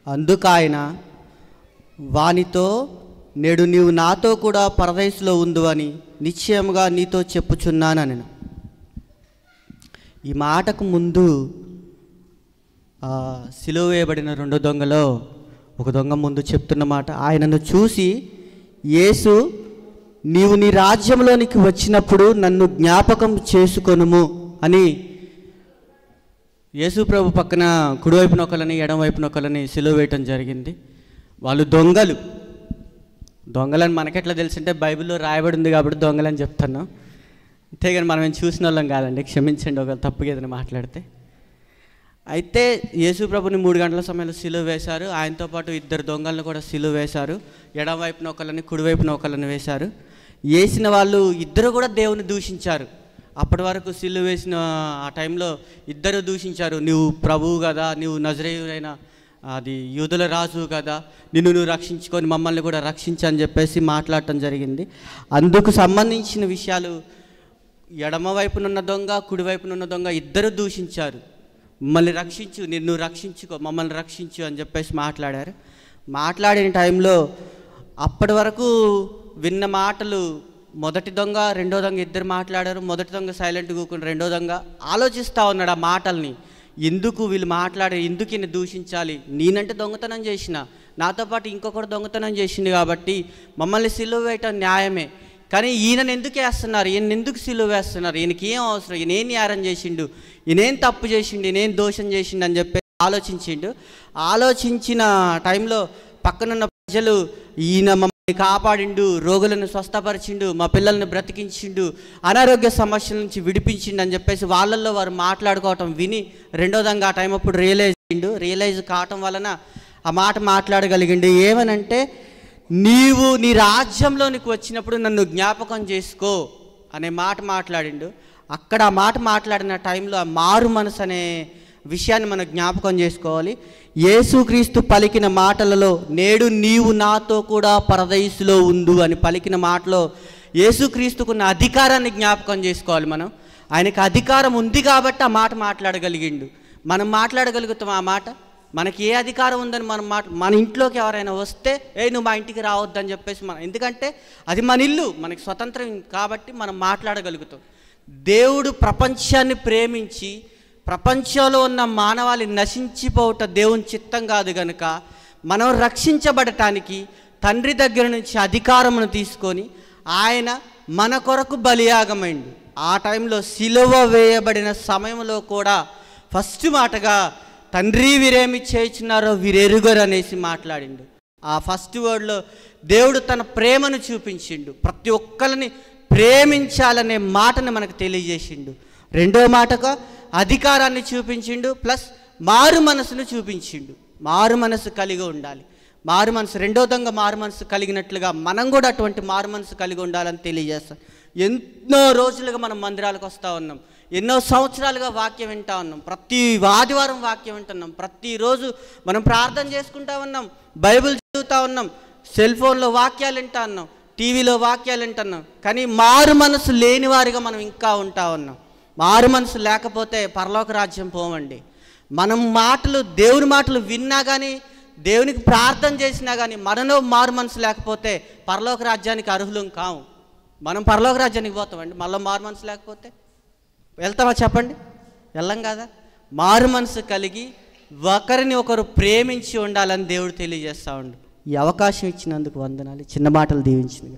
అందుకు ఆయన వానితో, నేడు నీవు నాతో కూడా పరదేశంలో ఉండు అని నిశ్చయముగా నీతో చెప్పుచున్నానని. ఈ మాటకు ముందు సిలువ వేయబడిన రెండో దొంగలో ఒక దొంగ ముందు చెప్తున్న మాట, ఆయనను చూసి యేసు, నీవు నీ రాజ్యంలోనికి వచ్చినప్పుడు నన్ను జ్ఞాపకం చేసుకొనుము అని యేసు ప్రభు పక్కన కుడివైపున ఒకళ్ళని ఎడమవైపున ఒకళ్ళని సిలువ వేయటం జరిగింది. వాళ్ళు దొంగలని మనకెట్లా తెలిసింటే బైబిల్లో రాయబడి ఉంది కాబట్టి దొంగలని చెప్తాను, అంతేగాని మనం ఏం చూసిన వాళ్ళం కాదండి, క్షమించండి ఒక తప్పుగా ఏదైనా మాట్లాడితే. అయితే యేసు ప్రభుని 3 గంటల సమయంలో సిలువ వేశారు. ఆయనతో పాటు 2 దొంగలను కూడా సిలువ వేశారు. ఎడమవైపున ఒకళ్ళని కుడివైపున ఒకళ్ళని వేశారు. వేసిన వాళ్ళు 2 కూడా దేవుని దూషించారు. అప్పటి వరకు సిలువ వేసిన ఆ టైంలో 2 దూషించారు. నువ్వు ప్రభువు కదా, నువ్వు నజరేయుడైన అది యూదుల రాజు కదా, నువ్వు రక్షించుకొని మమ్మల్ని కూడా రక్షించని చెప్పేసి మాట్లాడటం జరిగింది. అందుకు సంబంధించిన విషయాలు ఎడమవైపునున్న దొంగ, కుడివైపునున్న దొంగ 2 దూషించారు. మమ్మల్ని రక్షించు, నిన్ను రక్షించుకో, మమ్మల్ని రక్షించు అని చెప్పేసి మాట్లాడారు. మాట్లాడిన టైంలో అప్పటి వరకు విన్న మాటలు మొదటి దొంగ, రెండో దొంగ 2 మాట్లాడారు. మొదటి దొంగ సైలెంట్గా కూకుని, రెండో దొంగ ఆలోచిస్తూ ఉన్నాడు ఆ మాటల్ని. ఎందుకు వీళ్ళు మాట్లాడారు, ఎందుకు ఈయన దూషించాలి, నేనంటే దొంగతనం చేసిన, నాతో పాటు ఇంకొకటి దొంగతనం చేసింది కాబట్టి మమ్మల్ని సిలువ వేయటం న్యాయమే, కానీ ఈయనను ఎందుకు వేస్తున్నారు, ఈయన ఎందుకు సిలువ వేస్తున్నారు, ఈయనకి ఏం అవసరం, ఈయనేం న్యాయం చేసిండు, ఈయనేం తప్పు చేసిండు, ఈయనేం దోషం చేసిండు అని చెప్పి ఆలోచించిండు. ఆలోచించిన టైంలో పక్కనున్న ప్రజలు, ఈయన మమ్మల్ని కాపాడిండు, రోగులను స్వస్థపరిచిండు, మా పిల్లల్ని బ్రతికించిండు, అనారోగ్య సమస్యల నుంచి విడిపించిండు అని చెప్పేసి వాళ్ళల్లో వారు మాట్లాడుకోవటం విని రెండో దొంగ ఆ టైం అప్పుడు రియలైజ్ కావటం వలన ఆ మాట మాట్లాడగలిగిండు. ఏమనంటే, నీవు నీ రాజ్యంలోనికి వచ్చినప్పుడు నన్ను జ్ఞాపకం చేసుకో అనే మాట మాట్లాడిండు. అక్కడ ఆ మాట మాట్లాడిన టైంలో ఆ మారు మనసు అనే విషయాన్ని మనం జ్ఞాపకం చేసుకోవాలి. యేసుక్రీస్తు పలికిన మాటలలో, నేడు నీవు నాతో కూడా పరదేశంలో ఉండు అని పలికిన మాటలో యేసుక్రీస్తుకున్న అధికారాన్ని జ్ఞాపకం చేసుకోవాలి. మనం ఆయనకు అధికారం ఉంది కాబట్టి ఆ మాట మాట్లాడగలిగిండు. మనం మాట్లాడగలుగుతాం ఆ మాట? మనకి ఏ అధికారం ఉందని మన ఇంట్లోకి ఎవరైనా వస్తే, నువ్వు మా ఇంటికి రావద్దని చెప్పేసి ఎందుకంటే అది మన ఇల్లు, మనకి స్వతంత్రం కాబట్టి మనం మాట్లాడగలుగుతాం. దేవుడు ప్రపంచాన్ని ప్రేమించి ప్రపంచంలో ఉన్న మానవాళి నశించిపోవట దేవుని చిత్తం కాదు కనుక, మనం రక్షించబడటానికి తండ్రి దగ్గర నుంచి అధికారమును తీసుకొని ఆయన మన కొరకు బలియాగమైండు. ఆ టైంలో సిలువ వేయబడిన సమయంలో కూడా ఫస్ట్ మాటగా, తండ్రి వీరేమి చేయుచున్నారో వీరెరుగరు అనేసి మాట్లాడిండు. ఆ ఫస్ట్ వర్డ్లో దేవుడు తన ప్రేమను చూపించిండు, ప్రతి ఒక్కరిని ప్రేమించాలనే మాటను మనకు తెలియజేసిండు. రెండో మాటగా అధికారాన్ని చూపించిండు, ప్లస్ మారు మనసును చూపించిండు. మారు మనసు కలిగి ఉండాలి. మారు మనసు, రెండో దొంగ మారు మనసు కలిగినట్లుగా మనం కూడా అటువంటి మారు మనసు కలిగి ఉండాలని తెలియజేస్తాం. ఎన్నో రోజులుగా మనం మందిరాలకు వస్తూ ఉన్నాం, ఎన్నో సంవత్సరాలుగా వాక్యం వింటూ ఉన్నాం, ప్రతి ఆదివారం వాక్యం వింటున్నాం, ప్రతిరోజు మనం ప్రార్థన చేసుకుంటూ ఉన్నాం, బైబిల్ చదువుతూ ఉన్నాం, సెల్ ఫోన్లో వాక్యాలు వింటూ ఉన్నాం, టీవీలో వాక్యాలు వింటున్నాం, కానీ మారు మనసు లేని వారిగా మనం ఇంకా ఉంటా ఉన్నాం. మారు మనసు లేకపోతే పరలోక రాజ్యం పోమండి. మనం దేవుని మాటలు విన్నా కానీ, దేవునికి ప్రార్థన చేసినా కానీ మనలో మారు మనసు లేకపోతే పరలోక రాజ్యానికి అర్హులం కాము. మనం పరలోక రాజ్యానికి పోతామండి, మళ్ళీ మారు మనసు లేకపోతే వెళ్తామా చెప్పండి? వెళ్ళం కదా. మారు మనసు కలిగి ఒకరిని ఒకరు ప్రేమించి ఉండాలని దేవుడు తెలియజేస్తూ ఉండు. ఈ అవకాశం ఇచ్చినందుకు వందనాలు. చిన్న మాటలు దీవించింది.